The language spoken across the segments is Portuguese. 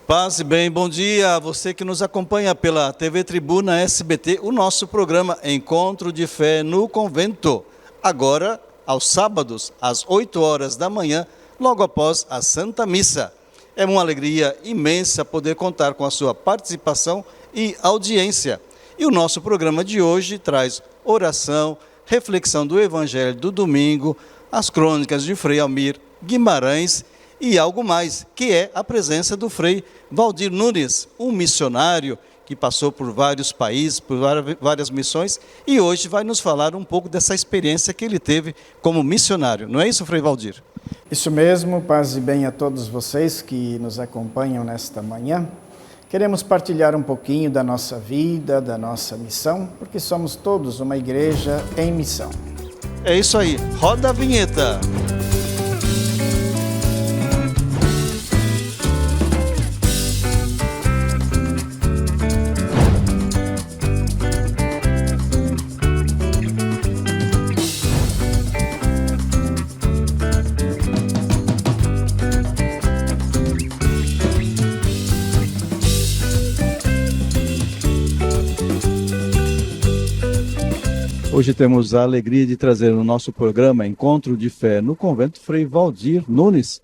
Paz e bem, bom dia a você que nos acompanha pela TV Tribuna SBT, o nosso programa Encontro de Fé no Convento. Agora, aos sábados, às 8 horas da manhã, logo após a Santa Missa. É uma alegria imensa poder contar com a sua participação e audiência. E o nosso programa de hoje traz oração, reflexão do Evangelho do domingo, as crônicas de Frei Almir Guimarães e algo mais, que é a presença do Frei Valdir Nunes, um missionário que passou por vários países, por várias missões, e hoje vai nos falar um pouco dessa experiência que ele teve como missionário. Não é isso, Frei Valdir? Isso mesmo, paz e bem a todos vocês que nos acompanham nesta manhã. Queremos partilhar um pouquinho da nossa vida, da nossa missão, porque somos todos uma igreja em missão. É isso aí, roda a vinheta! Hoje temos a alegria de trazer no nosso programa Encontro de Fé no Convento Frei Valdir Nunes,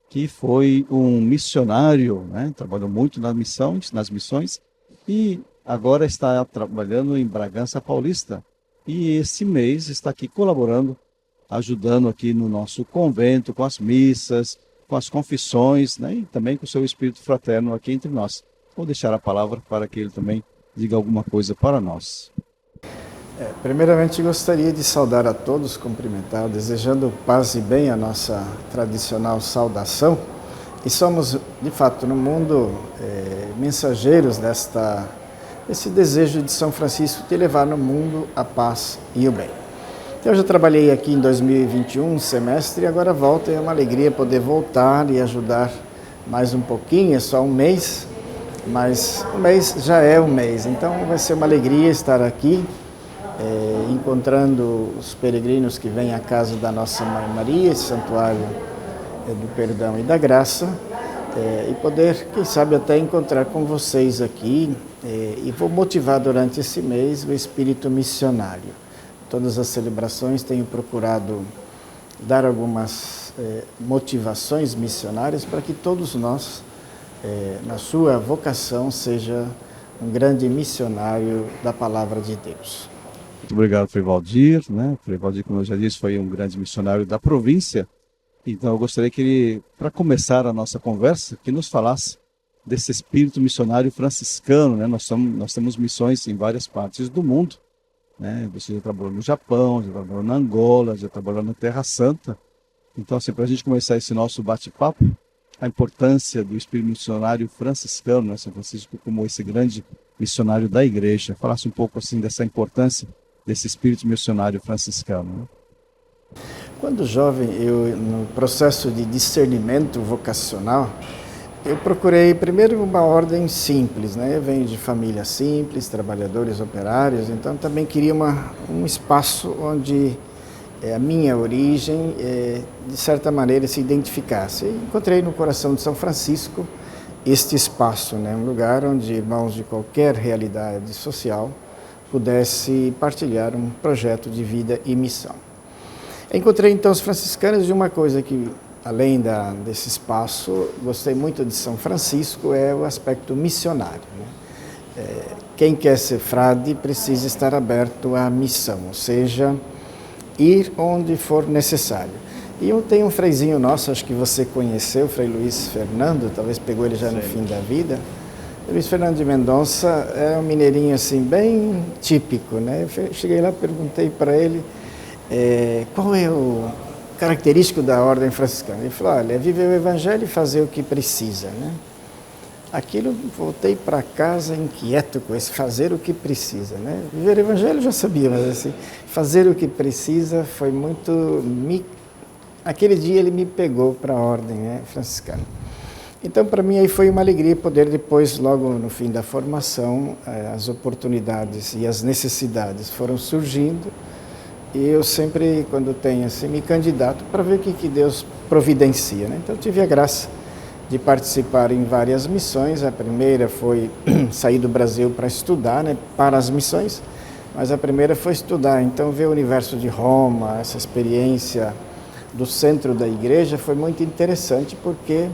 que foi um missionário, trabalhou muito nas missões e agora está trabalhando em Bragança Paulista. E esse mês está aqui colaborando, ajudando aqui no nosso convento, com as missas, com as confissões, e também com o seu espírito fraterno aqui entre nós. Vou deixar a palavra para que ele também diga alguma coisa para nós. Primeiramente, gostaria de saudar a todos, cumprimentar, desejando paz e bem a nossa tradicional saudação. E somos, de fato, no mundo, mensageiros desse desejo de São Francisco de levar no mundo a paz e o bem. Então, eu já trabalhei aqui em 2021, um semestre, e agora volto. É uma alegria poder voltar e ajudar mais um pouquinho, é só um mês, mas o mês já é um mês. Então, vai ser uma alegria estar aqui, encontrando os peregrinos que vêm à casa da Nossa Mãe Maria, esse santuário do perdão e da graça, e poder, quem sabe, até encontrar com vocês aqui, e vou motivar durante esse mês o espírito missionário. Todas as celebrações tenho procurado dar algumas motivações missionárias para que todos nós, na sua vocação, seja um grande missionário da Palavra de Deus. Muito obrigado, Frei Valdir. Frei Valdir, como eu já disse, foi um grande missionário da província. Então, eu gostaria que ele, para começar a nossa conversa, que nos falasse desse espírito missionário franciscano. Nós temos missões em várias partes do mundo. Você já trabalhou no Japão, já trabalhou na Angola, já trabalhou na Terra Santa. Então, assim, para a gente começar esse nosso bate-papo, a importância do espírito missionário franciscano, São Francisco como esse grande missionário da igreja. Falasse um pouco assim dessa importância desse espírito missionário franciscano. Quando jovem, no processo de discernimento vocacional, eu procurei primeiro uma ordem simples, Eu venho de família simples, trabalhadores operários, então também queria um espaço onde a minha origem, de certa maneira, se identificasse. E encontrei no coração de São Francisco este espaço, um lugar onde irmãos de qualquer realidade social pudesse partilhar um projeto de vida e missão. Encontrei então os franciscanos de uma coisa que, além desse espaço, gostei muito de São Francisco, é o aspecto missionário. Quem quer ser frade precisa estar aberto à missão, ou seja, ir onde for necessário. E eu tenho um freizinho nosso, acho que você conheceu, o Frei Luiz Fernando, talvez pegou ele já no fim da vida. O Luiz Fernando de Mendonça é um mineirinho assim, bem típico, Eu cheguei lá, perguntei para ele qual é o característico da ordem franciscana. Ele falou, olha, é viver o Evangelho e fazer o que precisa, Aquilo, voltei para casa inquieto com esse fazer o que precisa, Viver o Evangelho eu já sabia, mas assim, fazer o que precisa foi muito... Aquele dia ele me pegou para a ordem franciscana. Então, para mim, aí foi uma alegria poder depois, logo no fim da formação, as oportunidades e as necessidades foram surgindo e eu sempre, quando tenho assim, me candidato para ver o que Deus providencia. Então, tive a graça de participar em várias missões. A primeira foi sair do Brasil para estudar, né, para as missões, mas a primeira foi estudar. Então, ver o universo de Roma, essa experiência do centro da igreja foi muito interessante, porque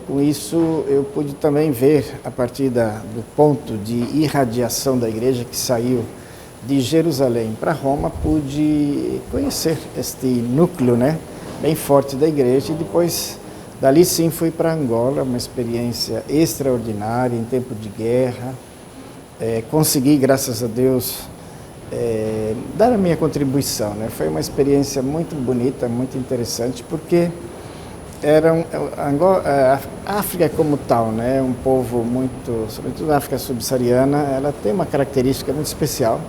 com isso eu pude também ver, a partir do ponto de irradiação da igreja que saiu de Jerusalém para Roma, pude conhecer este núcleo, né, bem forte da igreja. E depois, dali sim, fui para Angola, uma experiência extraordinária em tempo de guerra. Consegui, graças a Deus, dar a minha contribuição, né? Foi uma experiência muito bonita, muito interessante, porque a África como tal, né, um povo muito, sobretudo a África subsaariana, ela tem uma característica muito especial,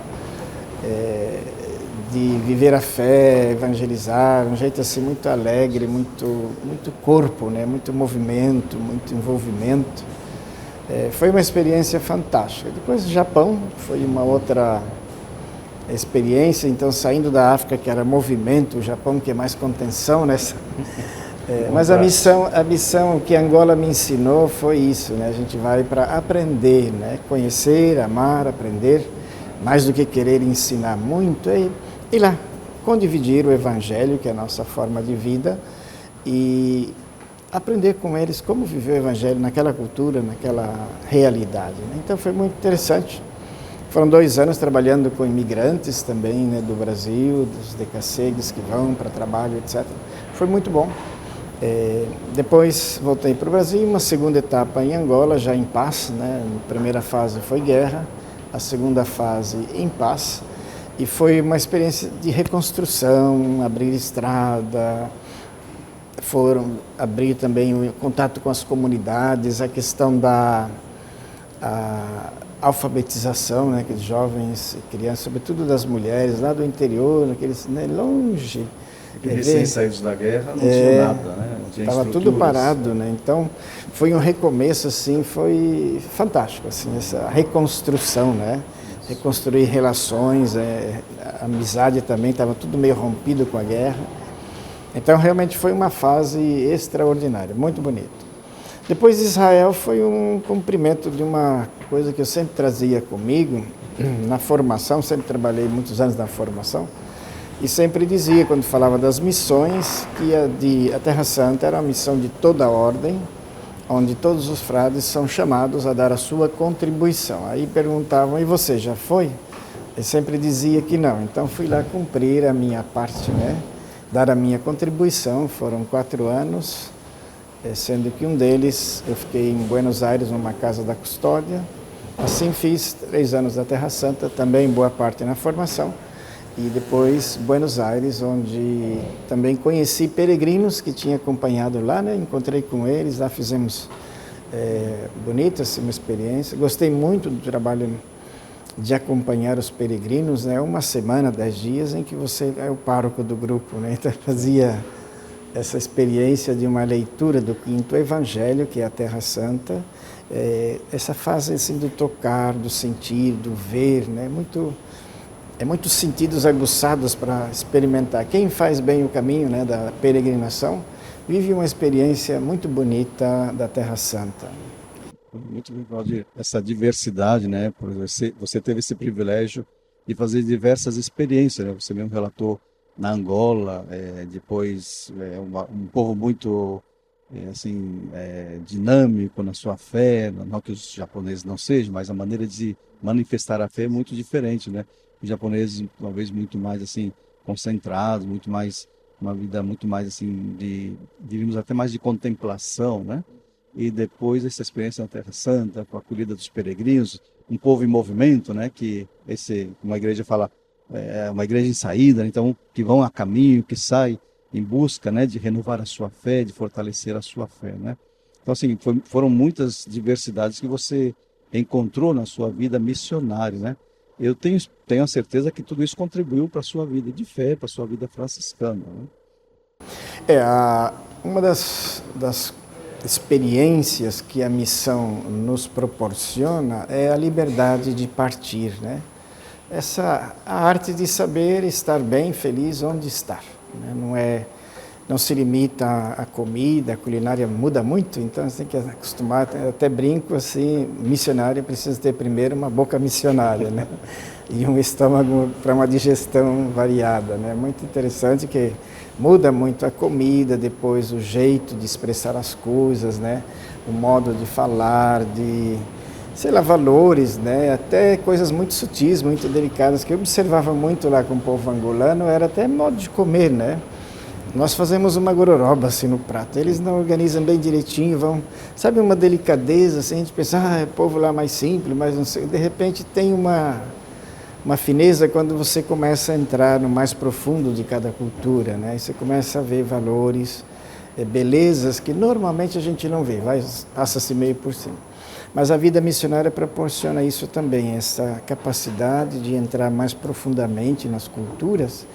de viver a fé, evangelizar, um jeito assim muito alegre, muito corpo, né, muito movimento, muito envolvimento. Foi uma experiência fantástica. Depois o Japão foi uma outra experiência, então saindo da África, que era movimento, o Japão que é mais contenção nessa. Mas a missão que Angola me ensinou foi isso, né? A gente vai para aprender, né? Conhecer, amar, aprender, mais do que querer ensinar muito, e lá, condividir o Evangelho, que é a nossa forma de vida, e aprender com eles como viver o Evangelho naquela cultura, naquela realidade, né? Então foi muito interessante. Foram 2 anos trabalhando com imigrantes também, né, do Brasil, dos decassegues que vão para trabalho, etc. Foi muito bom. Depois voltei para o Brasil, uma segunda etapa em Angola, já em paz, né? A primeira fase foi guerra, a segunda fase em paz, e foi uma experiência de reconstrução, abrir estrada, foram abrir também o contato com as comunidades, a questão da alfabetização, né, aqueles jovens e crianças, sobretudo das mulheres, lá do interior, aqueles, né, longe. Porque recém-saídos da guerra não tinha nada, né? Estava tudo parado, né? Então foi um recomeço, assim, foi fantástico, assim, essa reconstrução, né? Reconstruir relações, a amizade também, estava tudo meio rompido com a guerra. Então realmente foi uma fase extraordinária, muito bonito. Depois Israel foi um cumprimento de uma coisa que eu sempre trazia comigo na formação, sempre trabalhei muitos anos na formação, e sempre dizia, quando falava das missões, que a Terra Santa era uma missão de toda a ordem, onde todos os frades são chamados a dar a sua contribuição. Aí perguntavam, e você já foi? Eu sempre dizia que não. Então fui lá cumprir a minha parte, né? Dar a minha contribuição. Foram 4 anos, sendo que um deles eu fiquei em Buenos Aires, numa casa da custódia. Assim fiz 3 anos da Terra Santa, também boa parte na formação. E depois Buenos Aires, onde também conheci peregrinos que tinha acompanhado lá, né? Encontrei com eles, lá fizemos bonita assim, uma experiência. Gostei muito do trabalho de acompanhar os peregrinos, né? 1 semana, 10 dias, em que você é o pároco do grupo, né? Então fazia essa experiência de uma leitura do 5º Evangelho, que é a Terra Santa, essa fase assim, do tocar, do sentir, do ver, né? Muitos sentidos aguçados para experimentar. Quem faz bem o caminho, né, da peregrinação vive uma experiência muito bonita da Terra Santa. Muito bem, Claudio. Essa diversidade, né? Você teve esse privilégio de fazer diversas experiências, né? Você mesmo relatou na Angola, depois um povo muito dinâmico na sua fé, não que os japoneses não sejam, mas a maneira de manifestar a fé é muito diferente, né? Os japoneses, talvez, muito mais assim concentrados, muito mais uma vida muito mais assim diríamos até mais de contemplação, né? E depois essa experiência na Terra Santa, com a acolhida dos peregrinos, um povo em movimento, né? Que uma igreja fala, uma igreja em saída, então que vão a caminho, que sai em busca, né? De renovar a sua fé, de fortalecer a sua fé, né? Então assim foram muitas diversidades que você encontrou na sua vida missionária, né? Eu tenho a certeza que tudo isso contribuiu para a sua vida de fé, para a sua vida franciscana, né? Uma das experiências que a missão nos proporciona é a liberdade de partir, né? A arte de saber estar bem, feliz onde estar, né? Não é não se limita à comida, a culinária muda muito, então você tem que acostumar, até brinco assim, missionário precisa ter primeiro uma boca missionária, né? E um estômago para uma digestão variada, né? Muito interessante que muda muito a comida, depois o jeito de expressar as coisas, né? O modo de falar, de, sei lá, valores, né? Até coisas muito sutis, muito delicadas, que eu observava muito lá com o povo angolano, era até modo de comer, né? Nós fazemos uma gororoba assim no prato, eles não organizam bem direitinho, vão, sabe, uma delicadeza, assim, a gente pensa, é povo lá mais simples, mas não sei, de repente tem uma fineza quando você começa a entrar no mais profundo de cada cultura, né? E você começa a ver valores, belezas que normalmente a gente não vê, passa-se meio por cima. Mas a vida missionária proporciona isso também, essa capacidade de entrar mais profundamente nas culturas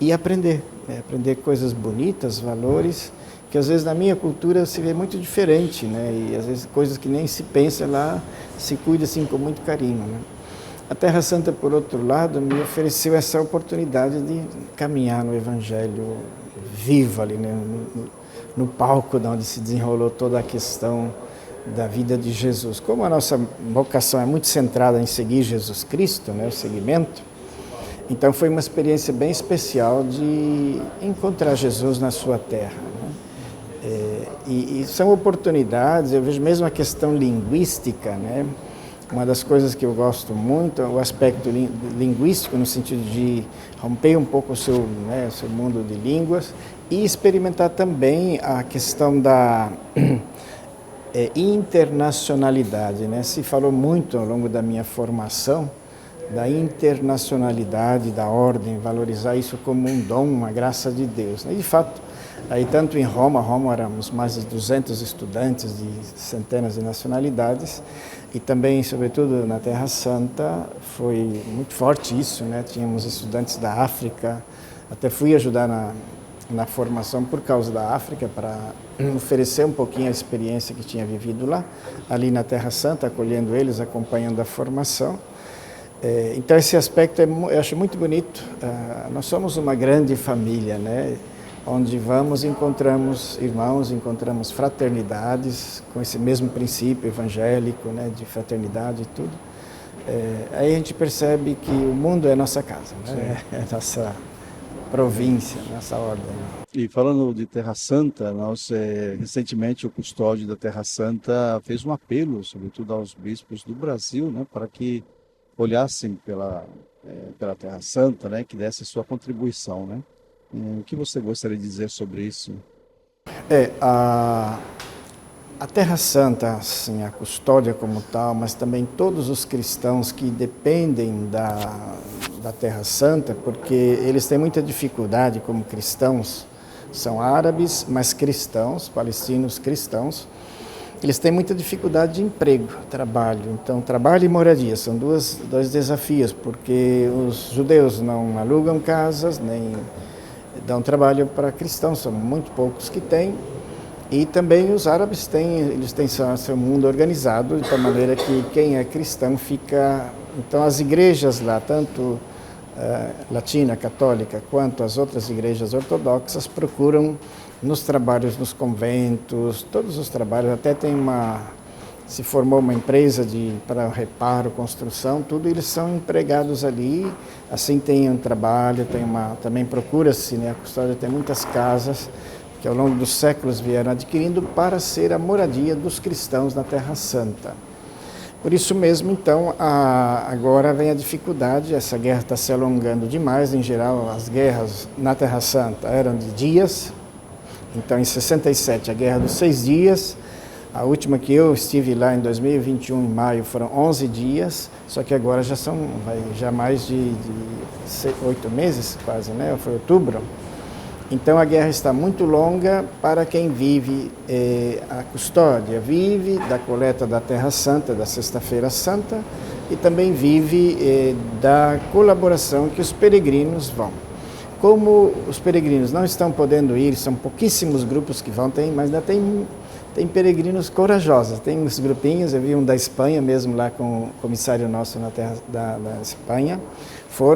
e aprender, aprender coisas bonitas, valores, que às vezes na minha cultura se vê muito diferente, né? E às vezes coisas que nem se pensa lá, se cuida assim com muito carinho, né? A Terra Santa, por outro lado, me ofereceu essa oportunidade de caminhar no Evangelho vivo ali, né? No palco onde se desenrolou toda a questão da vida de Jesus. Como a nossa vocação é muito centrada em seguir Jesus Cristo, né? O seguimento, então foi uma experiência bem especial de encontrar Jesus na sua terra, né? E são oportunidades, eu vejo mesmo a questão linguística, né? Uma das coisas que eu gosto muito é o aspecto linguístico, no sentido de romper um pouco o seu mundo de línguas e experimentar também a questão da internacionalidade, né? Se falou muito ao longo da minha formação da internacionalidade, da ordem, valorizar isso como um dom, uma graça de Deus, né? E de fato, aí tanto em Roma éramos mais de 200 estudantes de centenas de nacionalidades, e também, sobretudo, na Terra Santa, foi muito forte isso, né? Tínhamos estudantes da África, até fui ajudar na formação por causa da África, para oferecer um pouquinho a experiência que tinha vivido lá, ali na Terra Santa, acolhendo eles, acompanhando a formação. Então, esse aspecto eu acho muito bonito. Nós somos uma grande família, né? Onde vamos, encontramos irmãos, encontramos fraternidades, com esse mesmo princípio evangélico, né, de fraternidade e tudo. Aí a gente percebe que o mundo é nossa casa, né? É nossa província, nossa ordem. E falando de Terra Santa, recentemente o custódio da Terra Santa fez um apelo, sobretudo aos bispos do Brasil, né, para que olhassem pela Terra Santa, né, que desse sua contribuição, né? O que você gostaria de dizer sobre isso? A Terra Santa, assim, a custódia como tal, mas também todos os cristãos que dependem da Terra Santa, porque eles têm muita dificuldade como cristãos, são árabes, mas cristãos, palestinos cristãos, eles têm muita dificuldade de emprego, trabalho. Então, trabalho e moradia são dois desafios, porque os judeus não alugam casas, nem dão trabalho para cristãos, são muito poucos que têm, e também os árabes eles têm seu mundo organizado, de tal maneira que quem é cristão fica... Então as igrejas lá, tanto latina, católica, quanto as outras igrejas ortodoxas, procuram nos trabalhos, nos conventos, todos os trabalhos, até se formou uma empresa para reparo, construção, tudo, eles são empregados ali, assim tem um trabalho, também procura-se, né, a custódia tem muitas casas que ao longo dos séculos vieram adquirindo para ser a moradia dos cristãos na Terra Santa. Por isso mesmo, então, agora vem a dificuldade, essa guerra está se alongando demais, em geral as guerras na Terra Santa eram de dias, então em 67 a Guerra dos 6 Dias, a última que eu estive lá em 2021, em maio, foram 11 dias, só que agora já são mais de 8 meses quase, né? Foi outubro. Então a guerra está muito longa para quem vive a custódia, vive da coleta da Terra Santa, da Sexta-feira Santa, e também vive da colaboração que os peregrinos vão. Como os peregrinos não estão podendo ir, são pouquíssimos grupos que vão, mas ainda tem peregrinos corajosos, tem uns grupinhos, eu vi um da Espanha mesmo lá com o comissário nosso na terra da Espanha,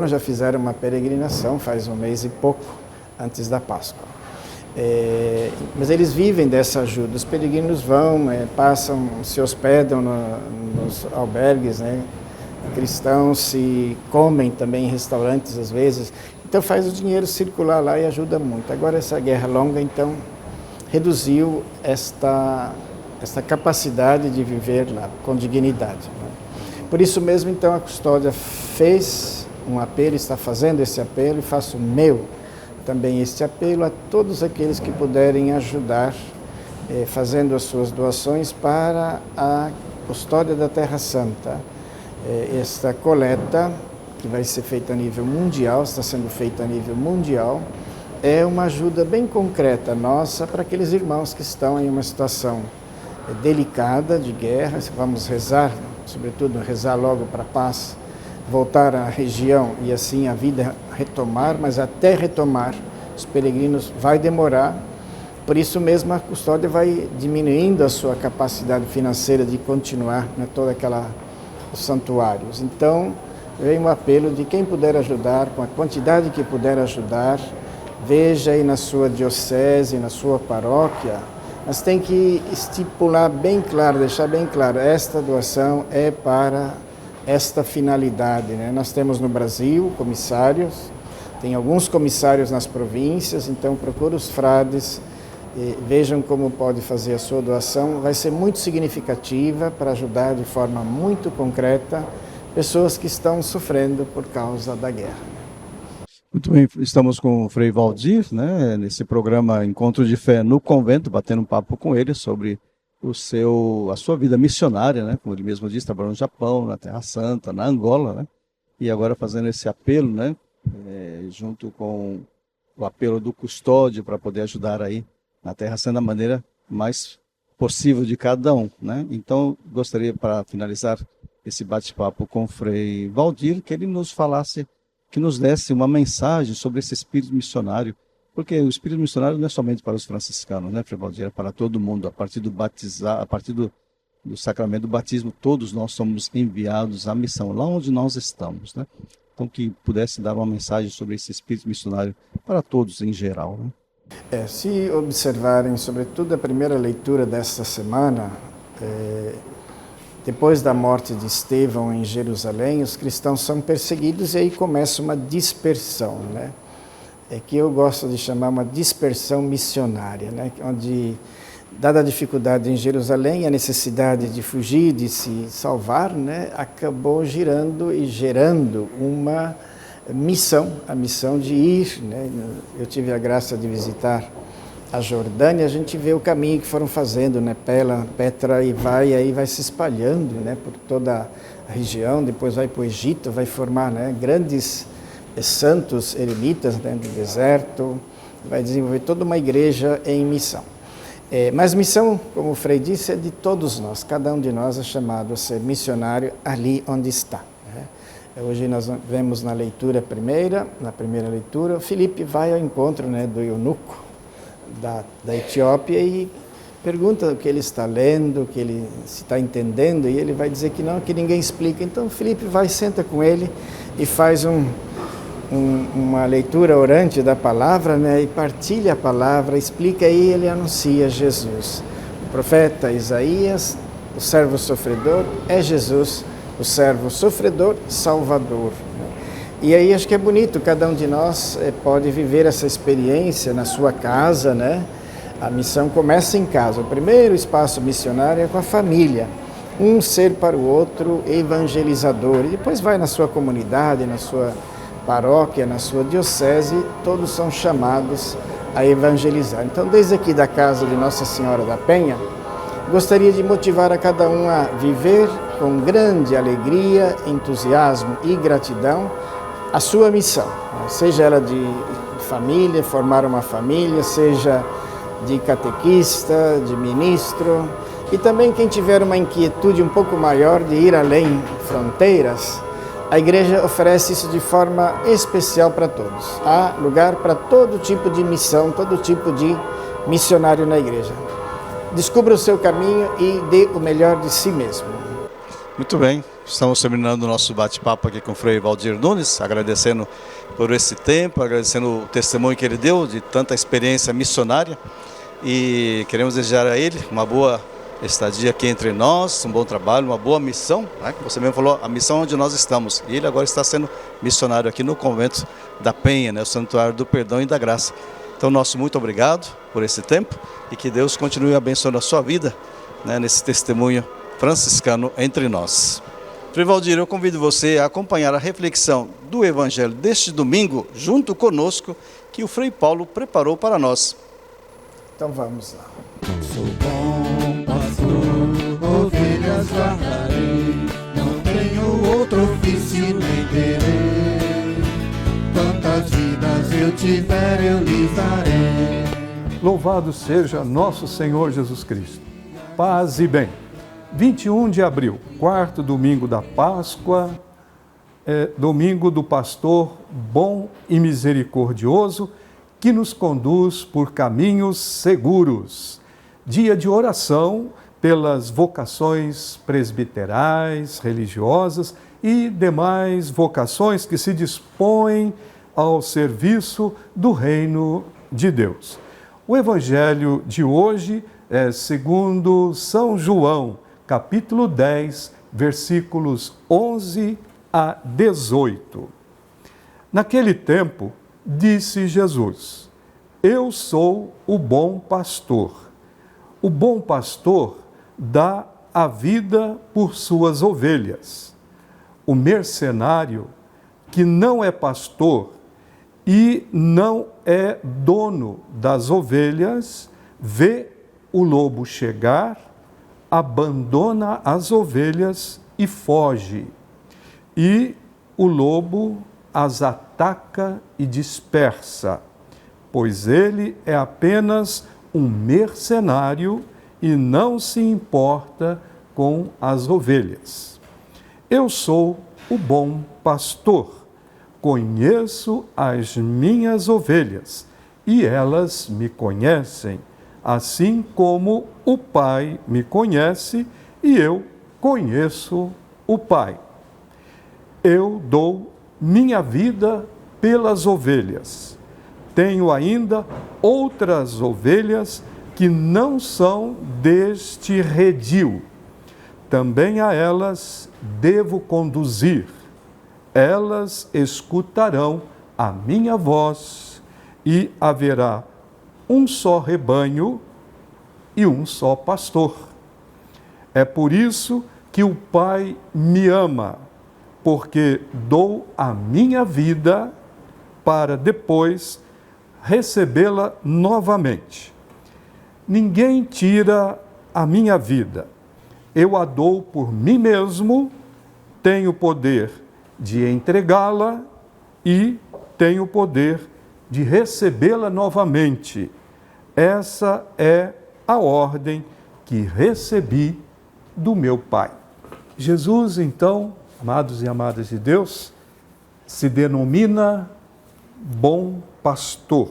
já fizeram uma peregrinação faz um mês e pouco antes da Páscoa. Mas eles vivem dessa ajuda. Os peregrinos vão, passam, se hospedam nos albergues, né? Cristãos se comem também em restaurantes às vezes. Então faz o dinheiro circular lá e ajuda muito. Agora essa guerra longa, então, reduziu esta capacidade de viver lá com dignidade, né? Por isso mesmo, então, a Custódia fez um apelo, está fazendo esse apelo, e faço também este apelo a todos aqueles que puderem ajudar, fazendo as suas doações para a Custódia da Terra Santa. Esta coleta, que vai ser feita a nível mundial, está sendo feita a nível mundial, é uma ajuda bem concreta nossa para aqueles irmãos que estão em uma situação delicada de guerra. Vamos rezar, sobretudo rezar logo para a paz voltar à região e assim a vida retomar, mas até retomar os peregrinos vai demorar. Por isso mesmo a Custódia vai diminuindo a sua capacidade financeira de continuar, né, os santuários. Então vem um apelo de quem puder ajudar, com a quantidade que puder ajudar, veja aí na sua diocese, na sua paróquia, mas tem que estipular bem claro, deixar bem claro, esta doação é para esta finalidade, né? Nós temos no Brasil comissários, tem alguns comissários nas províncias, então procure os frades, vejam como pode fazer a sua doação, vai ser muito significativa para ajudar de forma muito concreta pessoas que estão sofrendo por causa da guerra. Muito bem, estamos com o Frei Valdir, né, nesse programa Encontro de Fé no Convento, batendo um papo com ele sobre a sua vida missionária, né, como ele mesmo disse, trabalhou no Japão, na Terra Santa, na Angola, né, e agora fazendo esse apelo, né, junto com o apelo do Custódio para poder ajudar aí na Terra Santa da maneira mais possível de cada um, né. Então, gostaria, para finalizar esse bate-papo com o Frei Valdir, que ele nos falasse, que nos desse uma mensagem sobre esse espírito missionário, porque o espírito missionário não é somente para os franciscanos, né, Frei Valdir, é para todo mundo. A partir do sacramento do batismo, todos nós somos enviados à missão, lá onde nós estamos, né? Então, que pudesse dar uma mensagem sobre esse espírito missionário para todos em geral, né? Se observarem, sobretudo a primeira leitura desta semana, depois da morte de Estevão em Jerusalém, os cristãos são perseguidos e aí começa uma dispersão, né? Que eu gosto de chamar uma dispersão missionária, né? Onde, dada a dificuldade em Jerusalém, a necessidade de fugir, de se salvar, né? Acabou gerando uma missão, a missão de ir, né? Eu tive a graça de visitar a Jordânia, a gente vê o caminho que foram fazendo, né? Petra e aí vai se espalhando, né? Por toda a região, depois vai para o Egito, vai formar, né? Grandes santos eremitas, né? Do deserto, vai desenvolver toda uma igreja em missão. Mas missão, como o Frei disse, é de todos nós, cada um de nós é chamado a ser missionário ali onde está, né? Hoje nós vemos na primeira leitura, Filipe vai ao encontro, né, do eunuco da Etiópia e pergunta o que ele está lendo, o que ele se está entendendo, e ele vai dizer que não, que ninguém explica. Então Filipe vai, senta com ele e faz uma leitura orante da palavra, né, e partilha a palavra, explica, e ele anuncia Jesus. O profeta Isaías, o servo sofredor, é Jesus, o servo sofredor, salvador. E aí acho que é bonito, cada um de nós pode viver essa experiência na sua casa, né? A missão começa em casa. O primeiro espaço missionário é com a família. Um ser para o outro evangelizador. E depois vai na sua comunidade, na sua paróquia, na sua diocese, todos são chamados a evangelizar. Então, desde aqui da casa de Nossa Senhora da Penha, gostaria de motivar a cada um a viver com grande alegria, entusiasmo e gratidão a sua missão, seja ela de família, formar uma família, seja de catequista, de ministro, e também quem tiver uma inquietude um pouco maior de ir além fronteiras, a igreja oferece isso de forma especial para todos. Há lugar para todo tipo de missão, todo tipo de missionário na igreja. Descubra o seu caminho e dê o melhor de si mesmo. Muito bem. Estamos terminando o nosso bate-papo aqui com o Frei Valdir Nunes, agradecendo por esse tempo, agradecendo o testemunho que ele deu de tanta experiência missionária e queremos desejar a ele uma boa estadia aqui entre nós, um bom trabalho, uma boa missão, né? Você mesmo falou, a missão onde nós estamos, e ele agora está sendo missionário aqui no convento da Penha, né? O Santuário do Perdão e da Graça. Então, nosso muito obrigado por esse tempo e que Deus continue abençoando a sua vida, né? Nesse testemunho franciscano entre nós. Frei Valdir, eu convido você a acompanhar a reflexão do Evangelho deste domingo, junto conosco, que o Frei Paulo preparou para nós. Então vamos lá. Sou bom pastor, ovelhas guardarei, não tenho outro ofício nem terei. Quantas vidas eu tiver, eu lhes darei. Louvado seja nosso Senhor Jesus Cristo. Paz e bem. 21 de abril, quarto domingo da Páscoa, domingo do pastor bom e misericordioso, que nos conduz por caminhos seguros. Dia de oração pelas vocações presbiterais, religiosas e demais vocações que se dispõem ao serviço do reino de Deus. O evangelho de hoje é segundo São João, capítulo 10, versículos 11 a 18. Naquele tempo, disse Jesus: Eu sou o bom pastor. O bom pastor dá a vida por suas ovelhas. O mercenário, que não é pastor e não é dono das ovelhas, vê o lobo chegar, abandona as ovelhas e foge. E o lobo as ataca e dispersa, pois ele é apenas um mercenário e não se importa com as ovelhas. Eu sou o bom pastor, conheço as minhas ovelhas e elas me conhecem, assim como o Pai me conhece e eu conheço o Pai. Eu dou minha vida pelas ovelhas. Tenho ainda outras ovelhas que não são deste redil. Também a elas devo conduzir. Elas escutarão a minha voz e haverá um só rebanho e um só pastor. É por isso que o Pai me ama, porque dou a minha vida para depois recebê-la novamente. Ninguém tira a minha vida. Eu a dou por mim mesmo, tenho poder de entregá-la e tenho poder de recebê-la novamente. Essa é a ordem que recebi do meu Pai. Jesus, então, amados e amadas de Deus, se denomina bom pastor,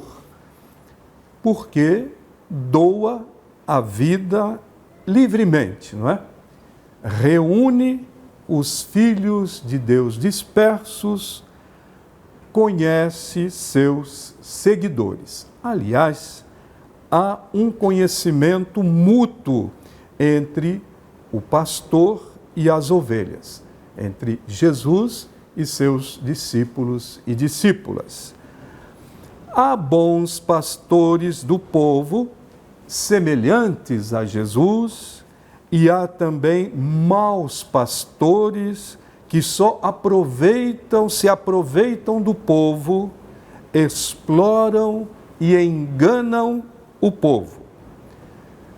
porque doa a vida livremente, não é? Reúne os filhos de Deus dispersos, conhece seus seguidores. Aliás, há um conhecimento mútuo entre o pastor e as ovelhas, entre Jesus e seus discípulos e discípulas. Há bons pastores do povo, semelhantes a Jesus, e há também maus pastores que só se aproveitam do povo, exploram e enganam o povo.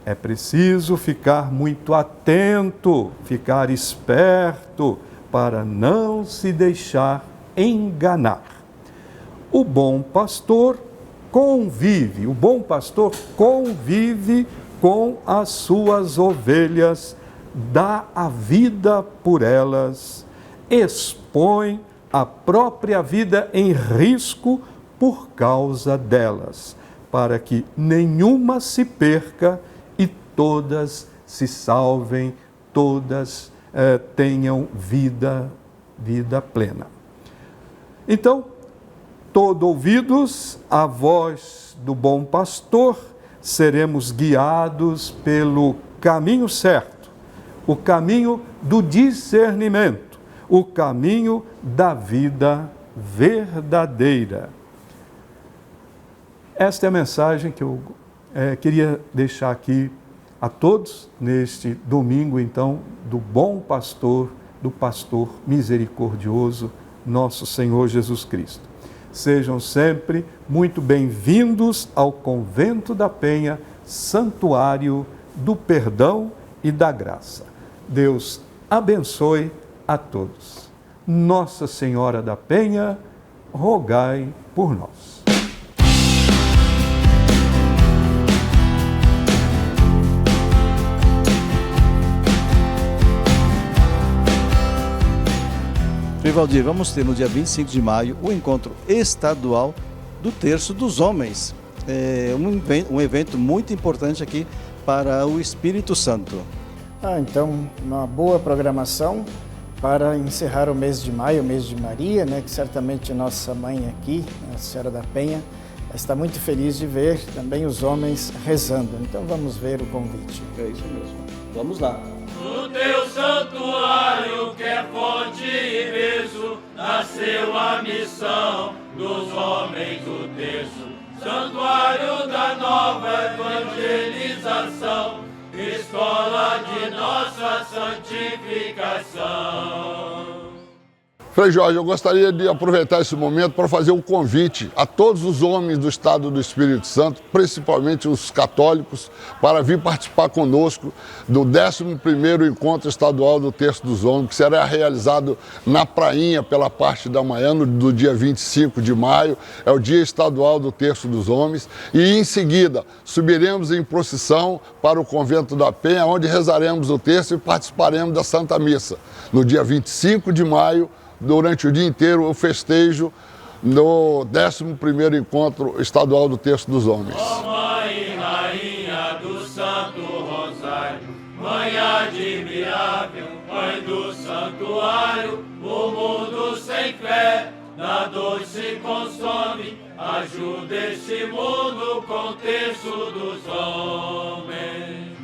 É preciso ficar muito atento, ficar esperto, para não se deixar enganar. O bom pastor convive com as suas ovelhas, dá a vida por elas, expõe a própria vida em risco por causa delas, para que nenhuma se perca e todas se salvem, todas tenham vida plena. Então, todo ouvidos à voz do bom pastor, seremos guiados pelo caminho certo, o caminho do discernimento, o caminho da vida verdadeira. Esta é a mensagem que eu queria deixar aqui a todos neste domingo, então, do bom pastor, do pastor misericordioso, nosso Senhor Jesus Cristo. Sejam sempre muito bem-vindos ao Convento da Penha, Santuário do Perdão e da Graça. Deus abençoe a todos. Nossa Senhora da Penha, rogai por nós. Frei Valdir, vamos ter no dia 25 de maio o encontro estadual do Terço dos Homens. É um evento muito importante aqui para o Espírito Santo. Então, uma boa programação para encerrar o mês de maio, o mês de Maria, né, que certamente nossa mãe aqui, a Senhora da Penha, está muito feliz de ver também os homens rezando. Então vamos ver o convite. É isso mesmo. Vamos lá. No teu santuário, que é fonte e berço, nasceu a missão dos homens do terço. Santuário da nova evangelização, escola de nossa santificação. Frei Jorge, eu gostaria de aproveitar esse momento para fazer um convite a todos os homens do Estado do Espírito Santo, principalmente os católicos, para vir participar conosco do 11º Encontro Estadual do Terço dos Homens, que será realizado na Prainha pela parte da manhã, do dia 25 de maio, é o Dia Estadual do Terço dos Homens, e em seguida subiremos em procissão para o Convento da Penha, onde rezaremos o terço e participaremos da Santa Missa, no dia 25 de maio, durante o dia inteiro, o festejo no 11º Encontro Estadual do Terço dos Homens. Ó Mãe e Rainha do Santo Rosário, Mãe admirável, Mãe do Santuário, o mundo sem fé, na dor se consome, ajuda este mundo com o terço dos homens.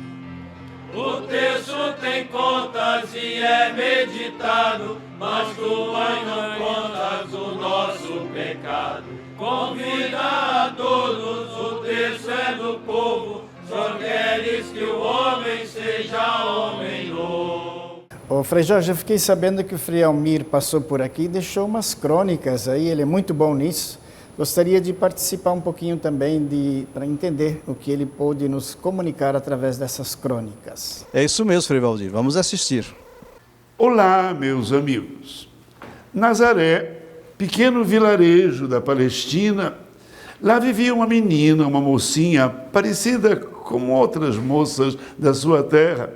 O terço tem contas e é meditado, mas tu, Mãe, não contas o nosso pecado. Convida a todos, o terço é do povo, só queres que o homem seja homem novo. Ô, Frei Jorge, eu fiquei sabendo que o Frei Almir passou por aqui e deixou umas crônicas aí, ele é muito bom nisso. Gostaria de participar um pouquinho também para entender o que ele pôde nos comunicar através dessas crônicas. É isso mesmo, Frei Valdir. Vamos assistir. Olá, meus amigos. Nazaré, pequeno vilarejo da Palestina, lá vivia uma menina, uma mocinha, parecida com outras moças da sua terra.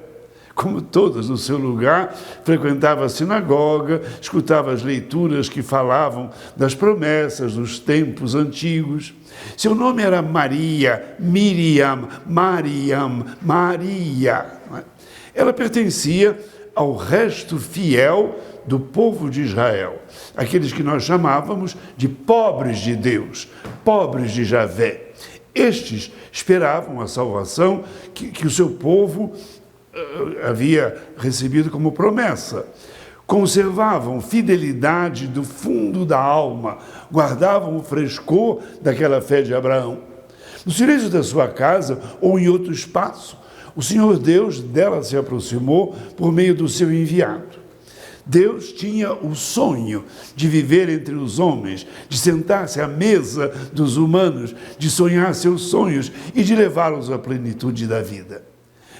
Como todas no seu lugar, frequentava a sinagoga, escutava as leituras que falavam das promessas dos tempos antigos. Seu nome era Maria, Miriam, Maria. Ela pertencia ao resto fiel do povo de Israel, aqueles que nós chamávamos de pobres de Deus, pobres de Javé. Estes esperavam a salvação que o seu povo havia recebido como promessa. Conservavam fidelidade do fundo da alma, guardavam o frescor daquela fé de Abraão. No silêncio da sua casa ou em outro espaço, o Senhor Deus dela se aproximou por meio do seu enviado. Deus tinha o sonho de viver entre os homens, de sentar-se à mesa dos humanos, de sonhar seus sonhos e de levá-los à plenitude da vida.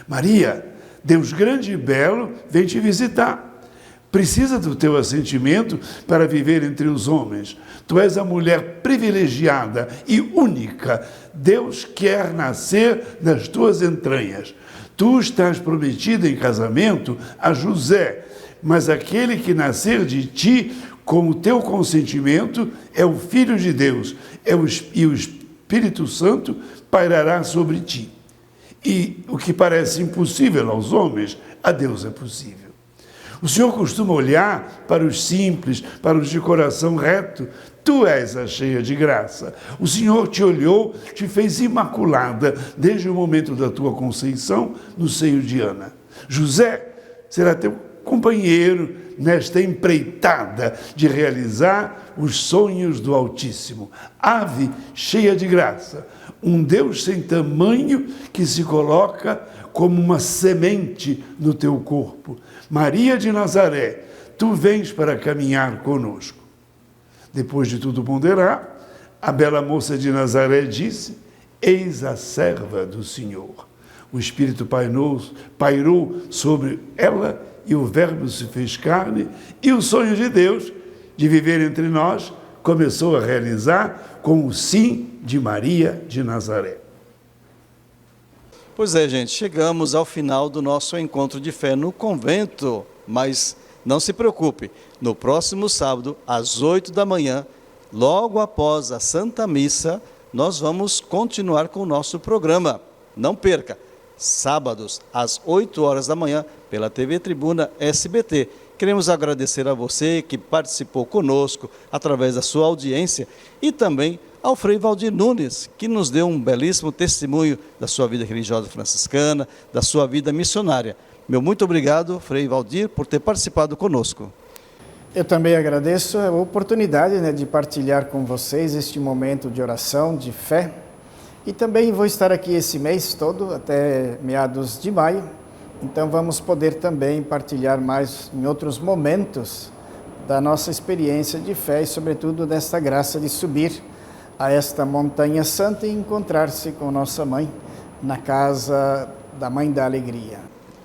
Maria, Deus grande e belo, vem te visitar. Precisa do teu assentimento para viver entre os homens. Tu és a mulher privilegiada e única. Deus quer nascer nas tuas entranhas. Tu estás prometida em casamento a José, mas aquele que nascer de ti, com o teu consentimento, é o Filho de Deus, e o Espírito Santo pairará sobre ti. E o que parece impossível aos homens, a Deus é possível. O Senhor costuma olhar para os simples, para os de coração reto. Tu és a cheia de graça. O Senhor te olhou, te fez imaculada desde o momento da tua conceição no seio de Ana. José será teu companheiro nesta empreitada de realizar os sonhos do Altíssimo. Ave cheia de graça, um Deus sem tamanho que se coloca como uma semente no teu corpo. Maria de Nazaré, tu vens para caminhar conosco. Depois de tudo ponderar, a bela moça de Nazaré disse: eis a serva do Senhor. O Espírito pairou sobre ela e o Verbo se fez carne, e o sonho de Deus de viver entre nós começou a realizar com o sim de Maria de Nazaré. Pois é, gente, chegamos ao final do nosso encontro de fé no convento, mas não se preocupe, no próximo sábado, às 8 da manhã, logo após a Santa Missa, nós vamos continuar com o nosso programa. Não perca, sábados, às 8 horas da manhã, pela TV Tribuna SBT. Queremos agradecer a você que participou conosco através da sua audiência e também ao Frei Valdir Nunes, que nos deu um belíssimo testemunho da sua vida religiosa franciscana, da sua vida missionária. Meu muito obrigado, Frei Valdir, por ter participado conosco. Eu também agradeço a oportunidade, de partilhar com vocês este momento de oração, de fé. E também vou estar aqui esse mês todo, até meados de maio. Então vamos poder também partilhar mais em outros momentos da nossa experiência de fé e, sobretudo, desta graça de subir a esta montanha santa e encontrar-se com nossa mãe na casa da Mãe da Alegria.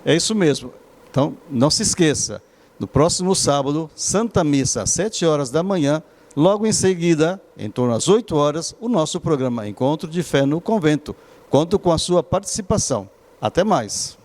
É isso mesmo. Então, não se esqueça, no próximo sábado, Santa Missa, às 7 horas da manhã, logo em seguida, em torno às 8 horas, o nosso programa Encontro de Fé no Convento. Conto com a sua participação. Até mais.